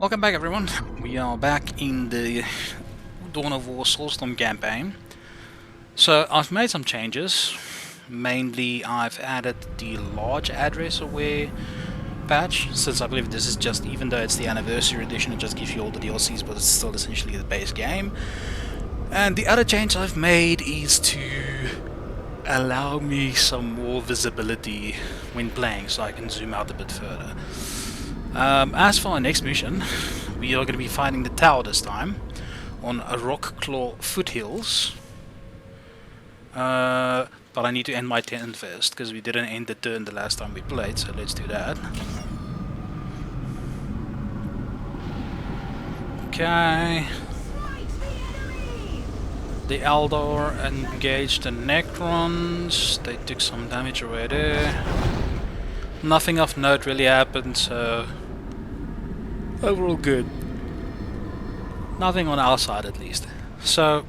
Welcome back, everyone. We are back in the Dawn of War Soulstorm campaign. So I've made some changes. Mainly I've added the large address aware patch, since I believe this is just, even though it's the Anniversary Edition, it just gives you all the DLCs, but it's still essentially the base game. And the other change I've made is to allow me some more visibility when playing, so I can zoom out a bit further. As for our next mission, we are going to be fighting the Tau this time on Rokclaw Foothills. But I need to end my turn first, because we didn't end the turn the last time we played, so let's do that. Okay. The Eldar engaged the Necrons. They took some damage away there. Nothing of note really happened, so overall good. Nothing on our side, at least. So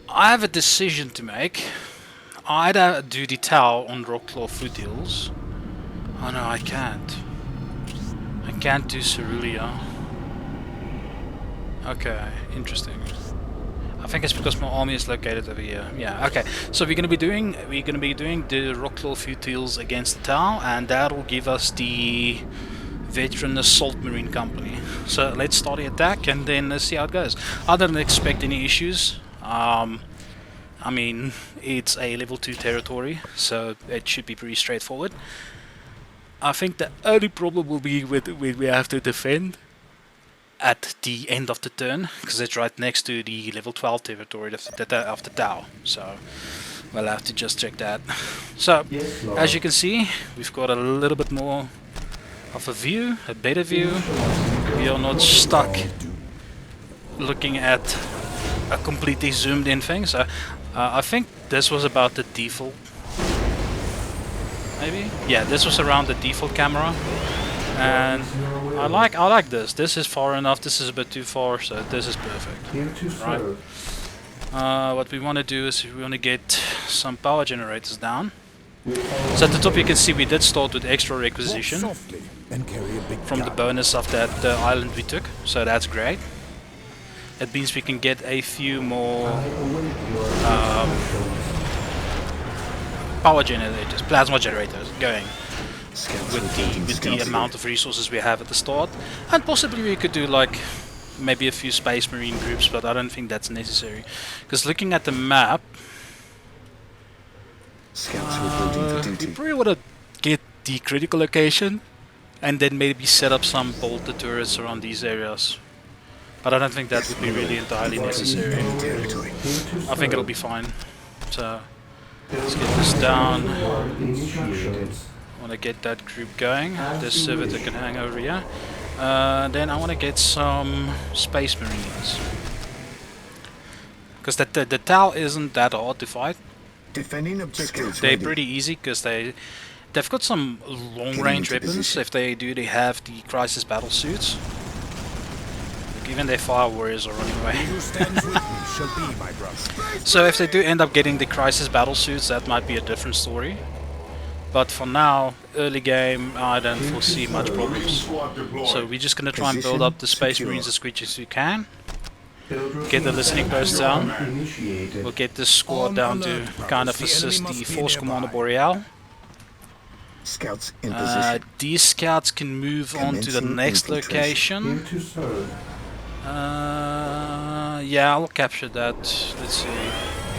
I have a decision to make. Either do the Tau on Rokclaw Foothills. Oh no, I can't. I can't do Cerulean. Okay, interesting. I think it's because my army is located over here. Yeah, okay. So we're gonna be doing the Rokclaw Foothills against the Tau, and that'll give us the veteran assault marine company. So let's start the attack and then see how it goes. I don't expect any issues. I mean, it's a level 2 territory, so it should be pretty straightforward. I think the only problem will be with we have to defend at the end of the turn, because it's right next to the level 12 territory of the Tau, so we'll have to just check that. So, as you can see, we've got a little bit more of a view, a better view. We are not stuck looking at a completely zoomed in thing, so I think this was about the default, maybe? Yeah, this was around the default camera. And I like this. This is far enough. This is a bit too far, so this is perfect. Right. What we want to do is we want to get some power generators down. So at the top you can see we did start with extra requisition from the bonus of that island we took. So that's great. It means we can get a few more power generators, plasma generators going. With the amount of resources we have at the start, and possibly we could do like maybe a few space marine groups, but I don't think that's necessary, because looking at the map, we probably want to get the critical location and then maybe set up some bolter turrets around these areas, but I don't think that would be really entirely necessary. I think it'll be fine. So let's get this down. I want to get that group going. This servitor can hang over here. Then I want to get some space marines, because the Tau isn't that hard to fight. They're pretty easy because they've got some long range weapons. If they do, they have the crisis battle suits. Like, even their fire warriors are running away. So if they do end up getting the crisis battle suits, that might be a different story. But for now, early game, I don't foresee much problems. So we're just going to try and build up the Space Marines as quick as we can. Get the listening posts down. We'll get this squad down to kind of assist the Force Commander Boreal. These scouts can move on to the next location. Yeah, I'll capture that. Let's see.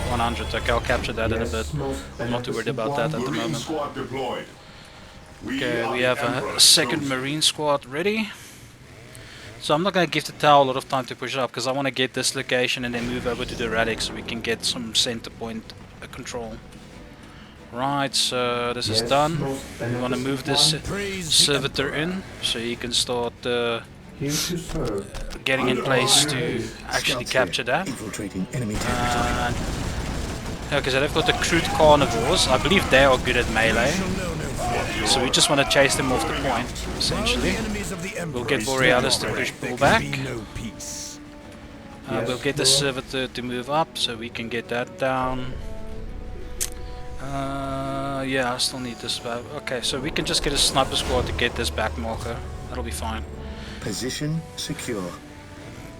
100, okay, I'll capture that in a bit. I'm not too worried about that at the moment. Okay, we have a second Marine squad ready. So I'm not going to give the Tau a lot of time to push up, because I want to get this location and then move over to the Radic so we can get some center point control. Right, so this is done. We want to move this servitor in so he can start getting in place to actually capture that. Okay, so they've got the crude carnivores. I believe they are good at melee, so we just want to chase them off the point, essentially. We'll get Borealis to pull back. We'll get the servitor to move up so we can get that down. Yeah, I still need this back. Okay, so we can just get a sniper squad to get this back marker. That'll be fine. Position secure.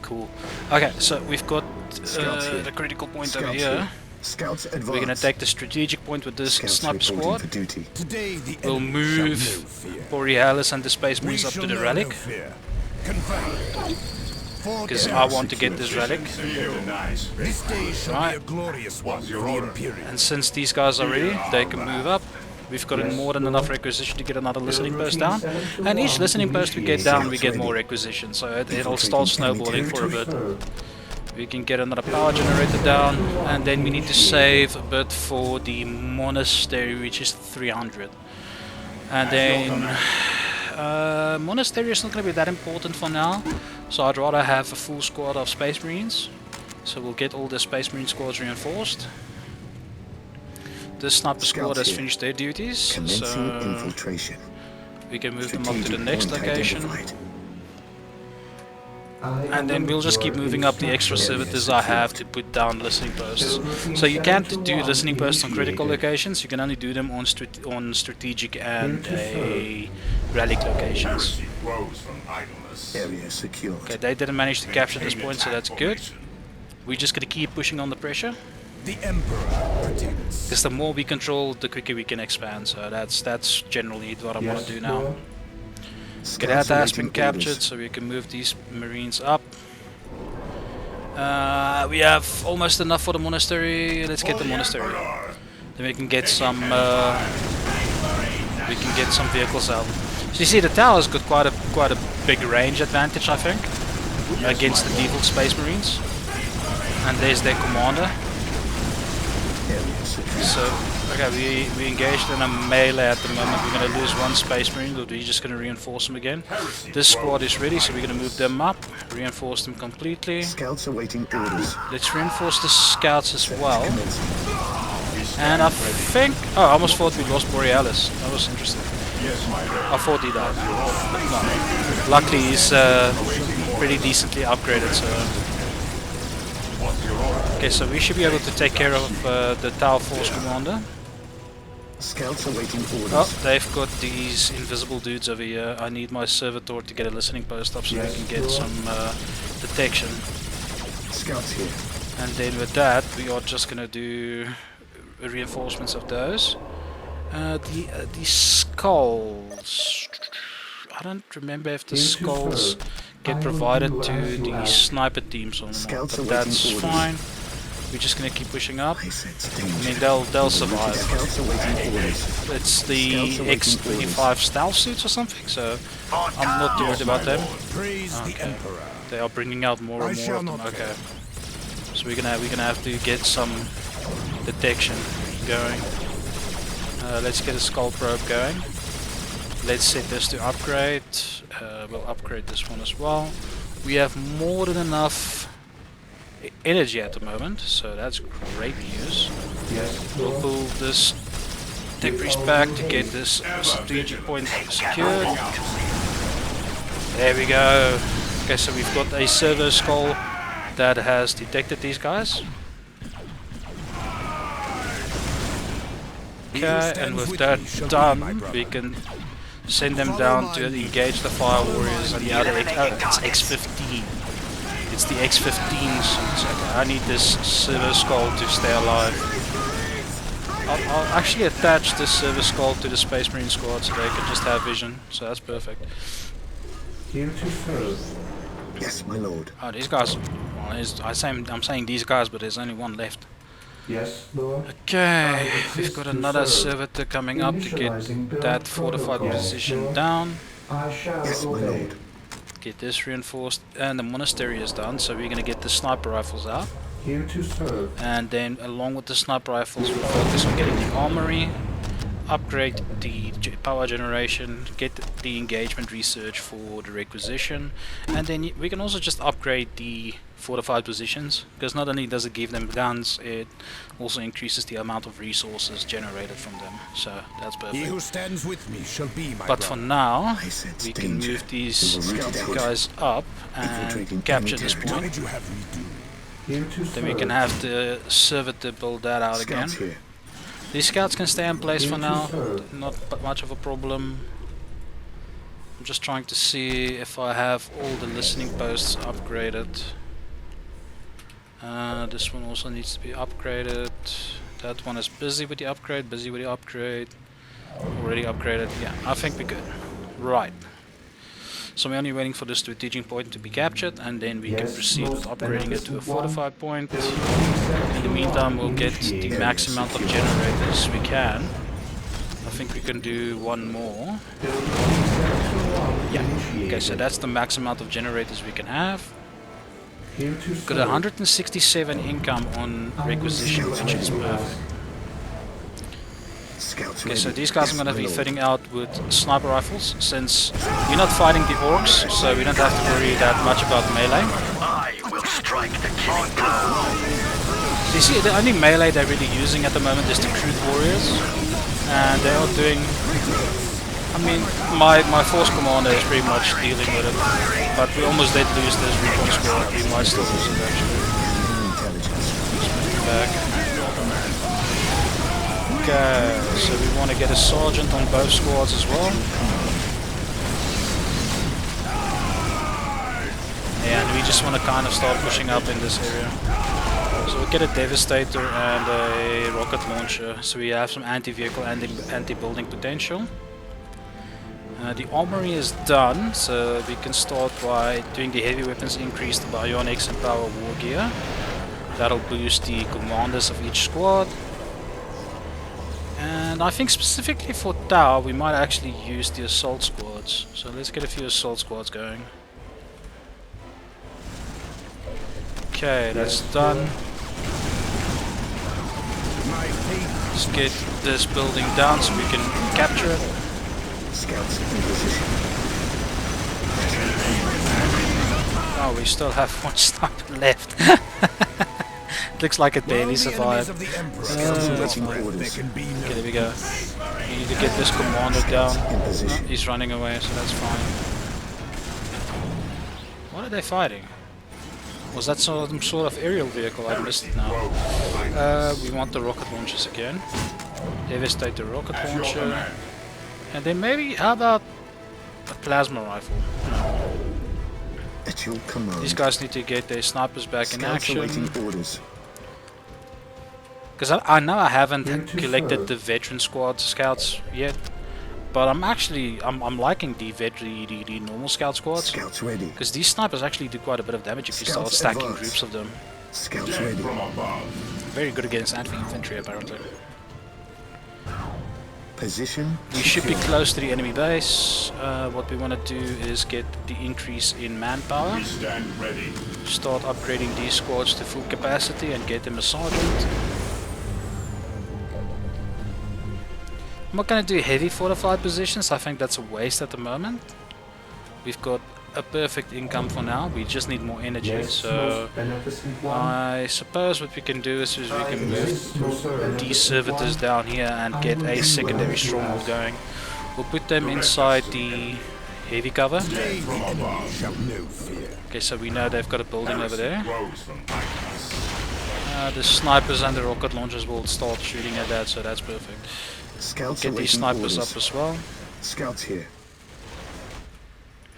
Cool. Okay, so we've got the critical point over here. Scouts advance. We're gonna take the strategic point with this Scouts sniper reporting squad. for duty. Today the We'll enemy move shall know fear. Borealis and the Space We Marines up shall to the know relic, no fear. Confirmed. because I want to get this relic. This day shall Right. be a glorious one for the Imperial. And since these guys are ready, they can move up. We've got more than enough requisition to get another listening post down. And each listening post we get down, we get more requisition. So it'll start snowballing for a bit. We can get another power generator down, and then we need to save a bit for the monastery, which is 300. And then monastery is not going to be that important for now, so I'd rather have a full squad of Space Marines. So we'll get all the Space Marine squads reinforced. This sniper squad has finished their duties, so Infiltration. we can move them up to the next Point location. identified. And then we'll just keep moving up the extra servitors I have to put down listening posts. So you can't do listening posts on critical locations, you can only do them on strategic and relic locations. Area secured. Okay, they didn't manage to capture this point, so that's good. We're just gonna keep pushing on the pressure, The Emperor protects. because the more we control, the quicker we can expand. So that's generally what I want to do now. Okay, that has been captured, so we can move these Marines up. We have almost enough for the monastery. Let's get the monastery. Then we can get some vehicles out. So you see, the tower's got quite a big range advantage, I think, against the default Space Marines. And there's their commander. So, okay, we engaged in a melee at the moment. We're going to lose one Space Marine, but we're just going to reinforce them again. This squad is ready, so we're going to move them up, reinforce them completely. Scouts awaiting orders. Let's reinforce the scouts as well. And I think... Oh, I almost thought we lost Borealis. That was interesting. I thought he died. But no. Luckily he's pretty decently upgraded, so... Okay, so we should be able to take care of the Tau Force Commander. Scouts awaiting orders. Oh, they've got these invisible dudes over here. I need my servitor to get a listening post up so we can get some detection. Scouts here. And then with that, we are just gonna do reinforcements of those. The skulls. I don't remember if the skulls get provided to the sniper teams or not, but that's fine. We're just gonna keep pushing up. I mean, they'll survive. It's the X-25 stealth suits or something, so I'm not too worried about them. Okay. They are bringing out more and more of them. Okay. So we're gonna have to get some detection going. Let's get a skull probe going. Let's set this to upgrade. We'll upgrade this one as well. We have more than enough energy at the moment, so that's great news. We'll pull this tech priest back to get this strategic point secured. There we go. Okay, so we've got a servo skull that has detected these guys. Okay, and with that done, we can send them down to engage the Fire Warriors and the other it's X-15. It's the X-15 suits. Okay, I need this Silver Skull to stay alive. I'll actually attach this Silver Skull to the Space Marine squad so they can just have vision. So that's perfect. Here to serve. Yes, my lord. Oh, these guys. Well, I'm saying these guys, but there's only one left. Yes, Lord. Okay, we've got another servitor coming up to get that fortified position down. I shall Yes, my obey. lord. Get this reinforced, and the monastery is done, so we're gonna get the sniper rifles out. Here to serve. And then along with the sniper rifles, we'll focus on getting the armory, upgrade the power generation, get the engagement research for the requisition, and then we can also just upgrade the fortified positions, because not only does it give them guns, it also increases the amount of resources generated from them, so that's He who perfect. stands with me shall be my But for brother. now, I sense we can danger. move these We will root it out. guys up Infiltrating and capture enemy this territory. point. Would you have me do? Here to serve. Then we can have the servitor build that out again. Scouts here. These scouts can stay in place for Here to now, serve. not much of a problem. I'm just trying to see if I have all the listening posts upgraded. This one also needs to be upgraded. That one is busy with the upgrade, already upgraded. Yeah, I think we're good. Right. So we're only waiting for the strategic point to be captured, and then we can proceed with upgrading it to a fortified point. In the meantime, we'll get the max amount of generators we can. I think we can do one more. Yeah, okay, so that's the max amount of generators we can have. Got 167 income on requisition, which is perfect. Okay, so these guys I'm going to be fitting out with sniper rifles, since we're not fighting the Orks, so we don't have to worry that much about melee. I will strike the killing blow. You see, the only melee they're really using at the moment is the crude warriors, and they are doing... I mean, my force commander is pretty much dealing with it, but we almost did lose this recon squad. We might still lose it actually. Just move it back. Okay, so we want to get a sergeant on both squads as well. Yeah, and we just want to kind of start pushing up in this area. So we'll get a Devastator and a rocket launcher, so we have some anti-vehicle and anti-building potential. The armory is done, so we can start by doing the heavy weapons, increase the bionics and power war gear. That'll boost the commanders of each squad. And I think specifically for Tau, we might actually use the assault squads. So let's get a few assault squads going. Okay, that's done. Let's get this building down so we can capture it. Scouts in position. Oh, we still have one sniper left. Looks like it barely survived. Orders. Okay, there we go. We need to get this commander down. Oh, he's running away, so that's fine. What are they fighting? Was that some sort of aerial vehicle? I missed it now. We want the rocket launchers again. Devastate the rocket launcher. And then maybe, how about a plasma rifle? No. At your command. These guys need to get their snipers back in action. Orders. Because I know I haven't collected the veteran squad scouts yet, but I'm liking the normal scout squads. Scouts ready. Because these snipers actually do quite a bit of damage if you start stacking groups of them. Scouts ready. Very good against anti-infantry apparently. Position. We should be close to the enemy base. What we want to do is get the increase in manpower. Start upgrading these squads to full capacity and get them a sergeant. I'm not going to do heavy fortified positions. I think that's a waste at the moment. We've got a perfect income for now. We just need more energy. So I suppose what we can do is we can move these servitors down here and get a secondary stronghold going. We'll put them inside the heavy cover. Okay, so we know they've got a building over there. The snipers and the rocket launchers will start shooting at that, so that's perfect. Scouts get these snipers up as well. Scouts here.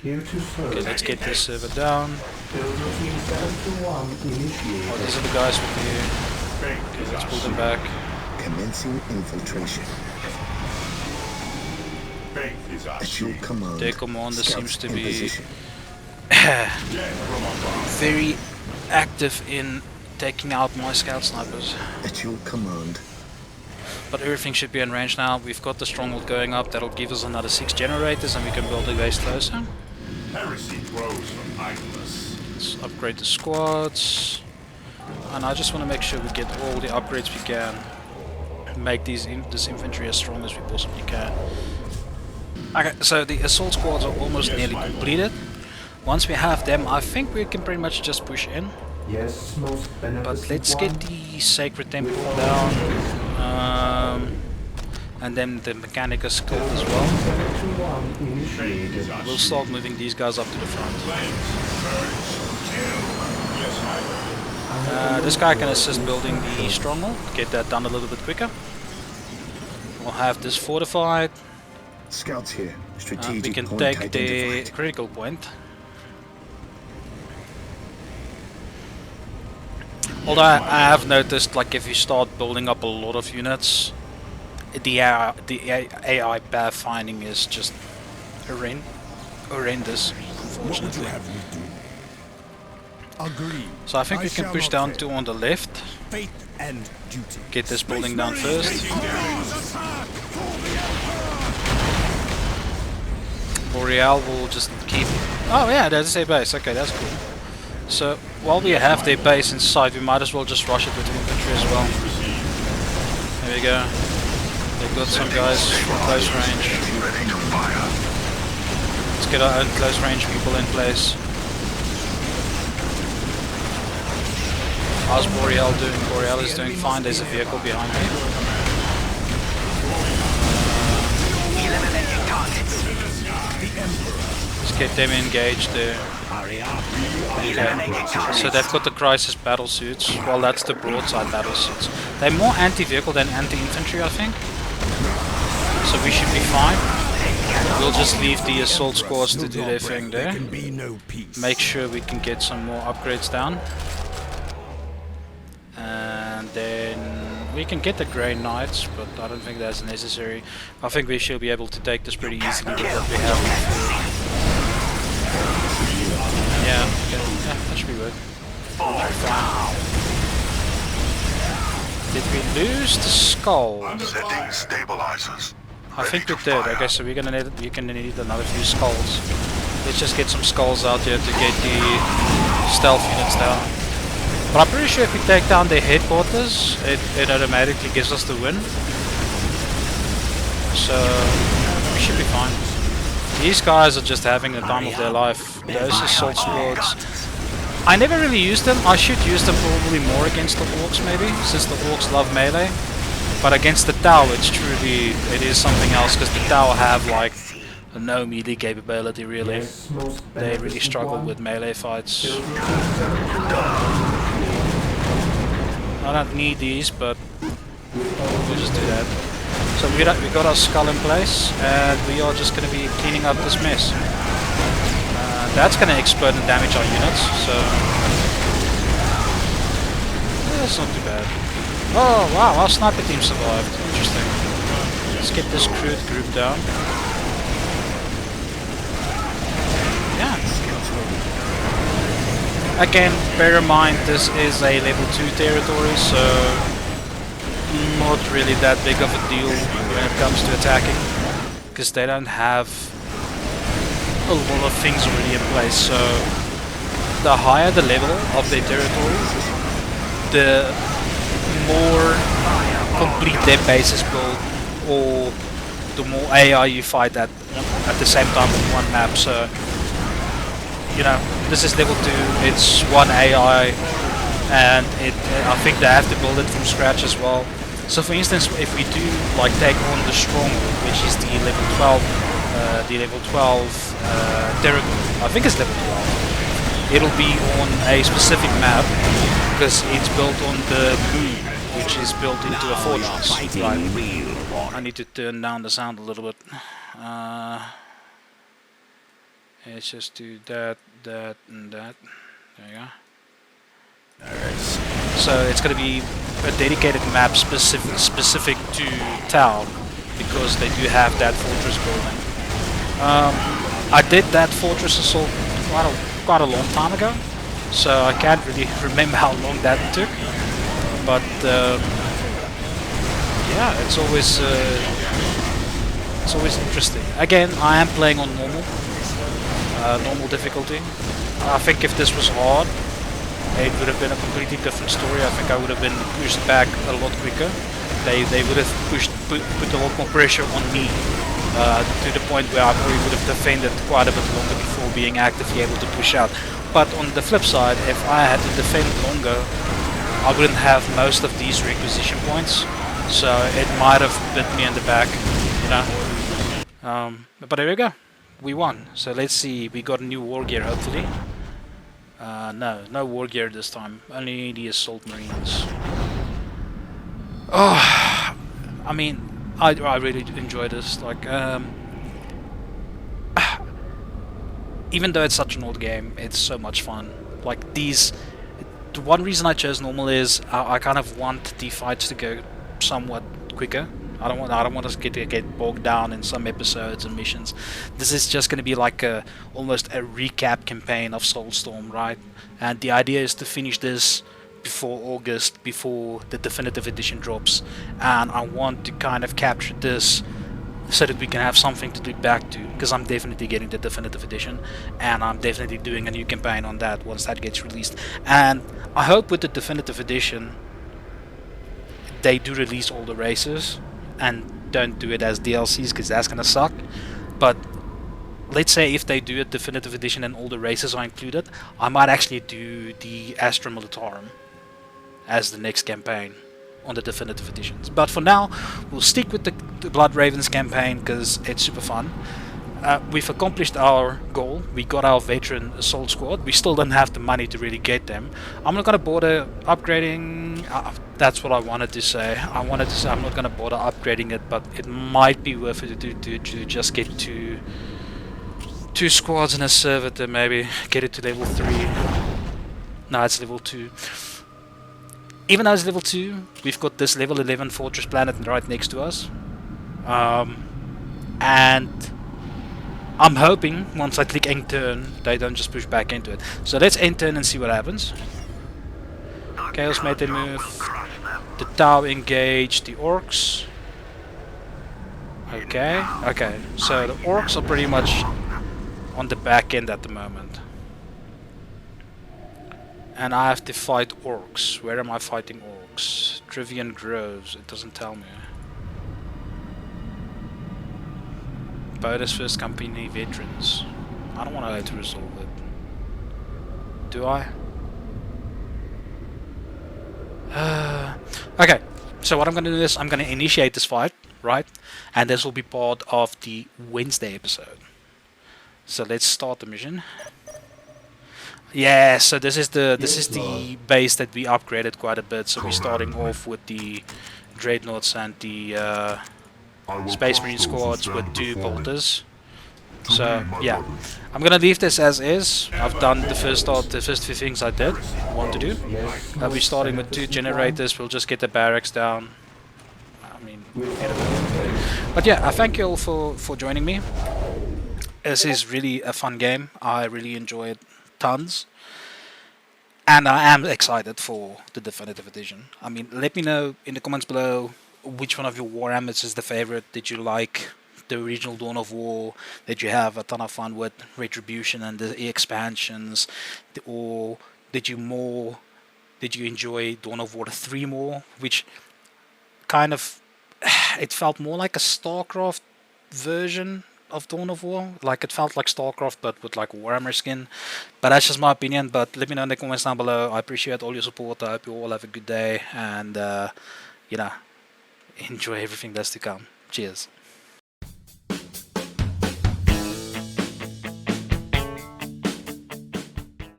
Okay, let's get this server down. Oh, these are the guys with the... Okay, let's pull them back. Commencing infiltration. At your command. Their commander seems to be very active in taking out my scout snipers. At your command. But everything should be in range now. We've got the stronghold going up. That'll give us another 6 generators and we can build the base closer. Let's upgrade the squads. And I just want to make sure we get all the upgrades we can. Make this infantry as strong as we possibly can. Okay, so the assault squads are almost nearly completed. Once we have them, I think we can pretty much just push in. Yes, most but let's get the Sacred Temple down. And then the Mechanicus Cult as well. We'll start moving these guys up to the front. This guy can assist building the stronghold, get that done a little bit quicker. We'll have this fortified. Scouts here. We Strategic can point take the identified. critical point. Although I have noticed, like, if you start building up a lot of units, the AI pathfinding is just horrendous, What would you unfortunately. have me do? Agree. So I think we can shall push not down fail. 2 on the left, Faith and duty. get this building down first. Boreal will just keep... Oh yeah, there's a base, okay, that's cool. So, while we have their base inside, we might as well just rush it with infantry as well. There we go. They've got some guys from close range. Ready to fire. Let's get our own close range people in place. How's Boreal doing? Boreal is doing fine, there's a vehicle behind me. Eliminating targets. Let's get them engaged there. Okay. So they've got the crisis battle suits. Well, that's the broadside battle suits. They're more anti-vehicle than anti-infantry, I think. So we should be fine. We'll just leave the assault squads to do their thing there. Can be no peace. Make sure we can get some more upgrades down. And then we can get the Grey Knights, but I don't think that's necessary. I think we should be able to take this pretty easily with what we have. Yeah, okay. Yeah, that should be good. Fine. Did we lose the skull? Setting stabilizers. I think we did. Okay, so we're gonna need another few skulls. Let's just get some skulls out here to get the stealth units down. But I'm pretty sure if we take down their headquarters, it automatically gives us the win. So we should be fine. These guys are just having the time of their life. Those assault squads. I never really used them. I should use them probably more against the Orks maybe, since the Orks love melee. But against the Tau, it is something else, because the Tau have like no melee capability really. Yes, most They really beneficent struggle one. with melee fights. Build I don't need these, but we'll just do that. So we got our skull in place, and we are just going to be cleaning up this mess. That's going to explode and damage our units, so that's not too bad. Oh wow, our sniper team survived. Interesting. Let's get this crude group down. Yeah. Again, bear in mind this is a level 2 territory, so not really that big of a deal when it comes to attacking, because they don't have a lot of things already in place. So the higher the level of their territory, the more complete their base is built, or the more AI you fight at the same time on one map. So you know, this is level 2, it's 1 AI, and I think they have to build it from scratch as well. So for instance, if we do like take on the Stronghold, which is the level 12 territory, I think it's level 12, it'll be on a specific map, because it's built on the moon, which is built into a fortress. Right. I need to turn down the sound a little bit. Let's just do that, and that. There you go. So it's going to be a dedicated map specific to Tau, because they do have that fortress building. I did that fortress assault quite a long time ago, so I can't really remember how long that took. But yeah, it's always interesting. Again, I am playing on normal difficulty. I think if this was hard, it would have been a completely different story. I think I would have been pushed back a lot quicker. They would have put a lot more pressure on me, to the point where I probably would have defended quite a bit longer before being actively able to push out. But on the flip side, if I had to defend longer, I wouldn't have most of these requisition points, so it might have bit me in the back, you know. But there we go. We won. So let's see, we got a new war gear hopefully. No war gear this time, only the assault marines. Oh, I mean, I really enjoy this. Like, even though it's such an old game, it's so much fun. Like these, the one reason I chose normal is I kind of want the fights to go somewhat quicker. I don't want us to get bogged down in some episodes and missions. This is just going to be like almost a recap campaign of Soulstorm, right? And the idea is to finish this before August, before the definitive edition drops. And I want to kind of capture this so that we can have something to look back to, because I'm definitely getting the definitive edition, and I'm definitely doing a new campaign on that once that gets released. And I hope with the definitive edition they do release all the races and don't do it as DLCs, because that's gonna suck. But let's say if they do a definitive edition and all the races are included, I might actually do the Astra Militarum as the next campaign on the definitive editions. But for now, we'll stick with the Blood Ravens campaign because it's super fun. We've accomplished our goal. We got our veteran assault squad. We still don't have the money to really get them. I'm not gonna bother upgrading. That's what I wanted to say. I wanted to say I'm not gonna bother upgrading it, but it might be worth it to just get two squads in a servitor, maybe get it to level 3. No, it's level 2. Even though it's level 2, we've got this level 11 fortress planet right next to us. And I'm hoping once I click end turn, they don't just push back into it. So let's end turn and see what happens. Chaos made their move. The Tau engage the Orks. Okay, okay. So the Orks are pretty much on the back end at the moment. And I have to fight Orks. Where am I fighting Orks? Trivian Groves, it doesn't tell me. Bonus First Company Veterans. I don't want to know how to resolve it. Do I? Okay, so what I'm going to do is I'm going to initiate this fight, right? And this will be part of the Wednesday episode. So let's start the mission. Yeah, so this is the base that we upgraded quite a bit. So we're starting off with the Dreadnoughts and the Space Marine squads with 2 bolters. So yeah, I'm gonna leave this as is. I've done the first few things I want to do. We're starting with 2 generators. We'll just get the barracks down. I mean, but yeah, I thank you all for joining me. This is really a fun game. I really enjoy it tons, and I am excited for the definitive edition. I mean, let me know in the comments below which one of your Warhammers is the favorite. Did you like the original Dawn of War? Did you have a ton of fun with Retribution and the expansions, or did you enjoy Dawn of War 3 more, which kind of it felt more like a StarCraft version of Dawn of War? Like it felt like StarCraft but with like Warhammer skin. But that's just my opinion. But let me know in the comments down below. I appreciate all your support. I hope you all have a good day, and you know, enjoy everything that's to come. Cheers.